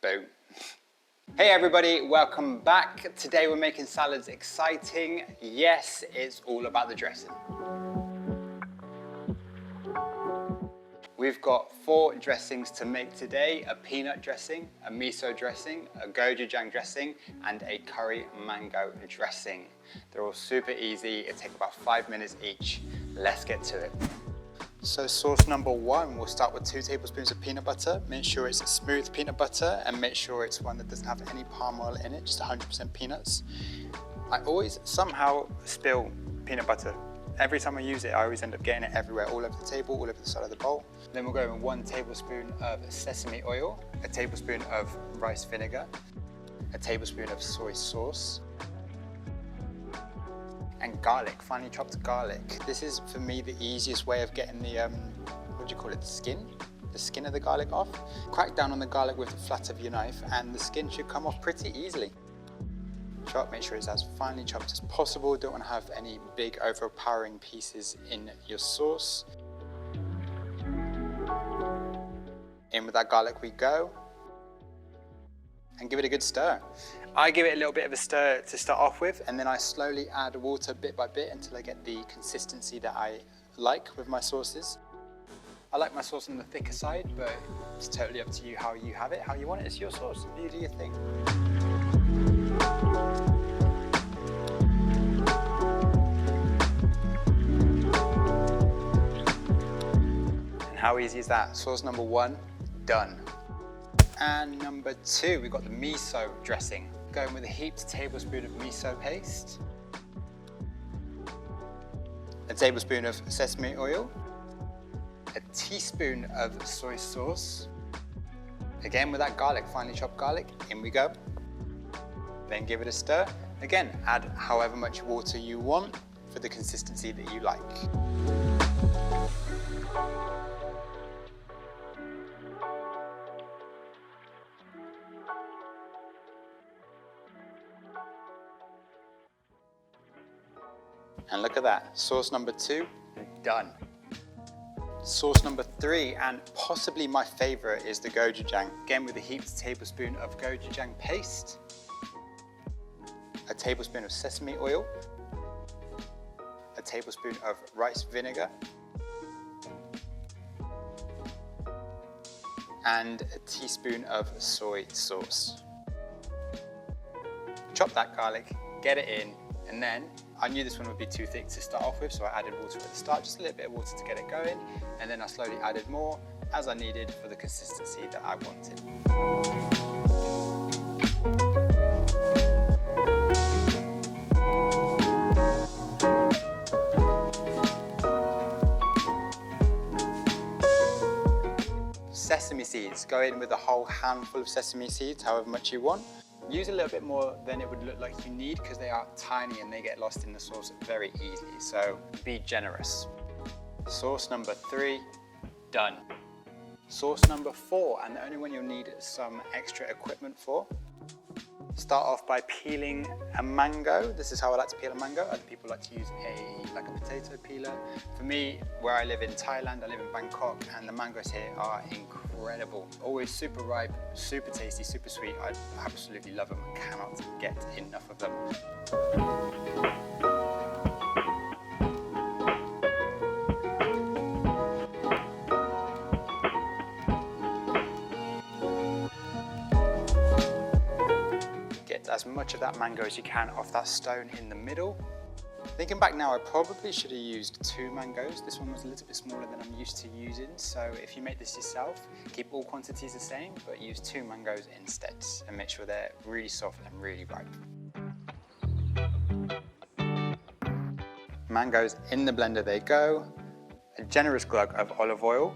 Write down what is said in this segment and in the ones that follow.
Boom. Hey everybody, welcome back. Today we're making salads exciting. Yes, it's all about the dressing. We've got 4 dressings to make today: a peanut dressing, a miso dressing, a gochujang dressing, and a curry mango dressing. They're all super easy. It takes about 5 minutes each. Let's get to it. So sauce number 1, we'll start with 2 tablespoons of peanut butter. Make sure it's a smooth peanut butter and make sure it's one that doesn't have any palm oil in it, just 100% peanuts. I always somehow spill peanut butter. Every time I use it, I always end up getting it everywhere, all over the table, all over the side of the bowl. Then we'll go in 1 tablespoon of sesame oil, a tablespoon of rice vinegar, a tablespoon of soy sauce, and garlic, finely chopped garlic. This is, for me, the easiest way of getting the, what do you call it, the skin of the garlic off. Crack down on the garlic with the flat of your knife and the skin should come off pretty easily. Chop, make sure it's as finely chopped as possible. Don't want to have any big overpowering pieces in your sauce. In with that garlic we go. And give it a good stir. I give it a little bit of a stir to start off with, and then I slowly add water bit by bit until I get the consistency that I like with my sauces. I like my sauce on the thicker side, but it's totally up to you how you have it, how you want it. It's your sauce, you do your thing. And how easy is that? Sauce number 1, done. And number 2, we've got the miso dressing. Going with a heaped tablespoon of miso paste, a tablespoon of sesame oil, a teaspoon of soy sauce. Again with that garlic, finely chopped garlic, in we go. Then give it a stir. Again, add however much water you want for the consistency that you like. And look at that, sauce number 2, done. Sauce number 3, and possibly my favorite, is the gochujang. Again with a heaped tablespoon of gochujang paste, a tablespoon of sesame oil, a tablespoon of rice vinegar, and a teaspoon of soy sauce. Chop that garlic, get it in, and then I knew this one would be too thick to start off with, so I added water at the start, just a little bit of water to get it going, and then I slowly added more as I needed for the consistency that I wanted. Sesame seeds, go in with a whole handful of sesame seeds, however much you want. Use a little bit more than it would look like you need because they are tiny and they get lost in the sauce very easily, so be generous. Sauce number 3, done. Sauce number 4, and the only one you'll need some extra equipment for. Start off by peeling a mango. This is how I like to peel a mango. Other people like to use like a potato peeler. For me, where I live in Thailand, I live in Bangkok, and the mangoes here are incredible. Always super ripe, super tasty, super sweet. I absolutely love them. I cannot get enough of them. As much of that mango as you can off that stone in the middle. Thinking back now, I probably should have used 2 mangoes. This one was a little bit smaller than I'm used to using, so if you make this yourself, keep all quantities the same, but use 2 mangoes instead, and make sure they're really soft and really ripe. Mangoes in the blender they go. A generous glug of olive oil,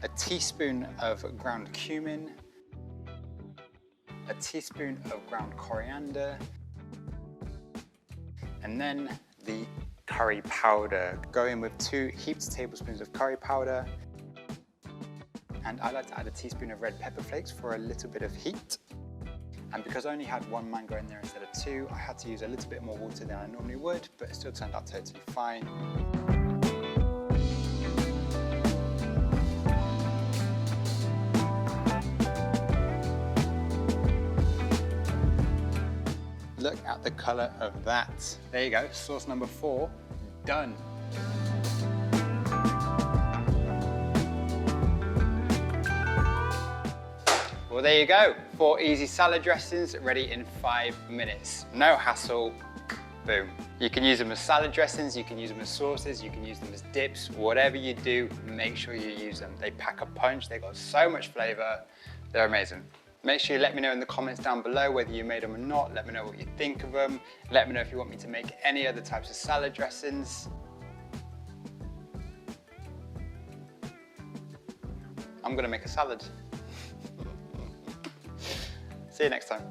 a teaspoon of ground cumin, a teaspoon of ground coriander, and then the curry powder. Go in with 2 heaped tablespoons of curry powder, and I like to add a teaspoon of red pepper flakes for a little bit of heat. And because I only had 1 mango in there instead of 2, I had to use a little bit more water than I normally would, but it still turned out totally fine. at the color of that. There you go, sauce number 4, done. Well, there you go, 4 easy salad dressings ready in 5 minutes. No hassle, boom. You can use them as salad dressings, you can use them as sauces, you can use them as dips, whatever you do, make sure you use them. They pack a punch, they've got so much flavor, they're amazing. Make sure you let me know in the comments down below whether you made them or not. Let me know what you think of them. Let me know if you want me to make any other types of salad dressings. I'm gonna make a salad. See you next time.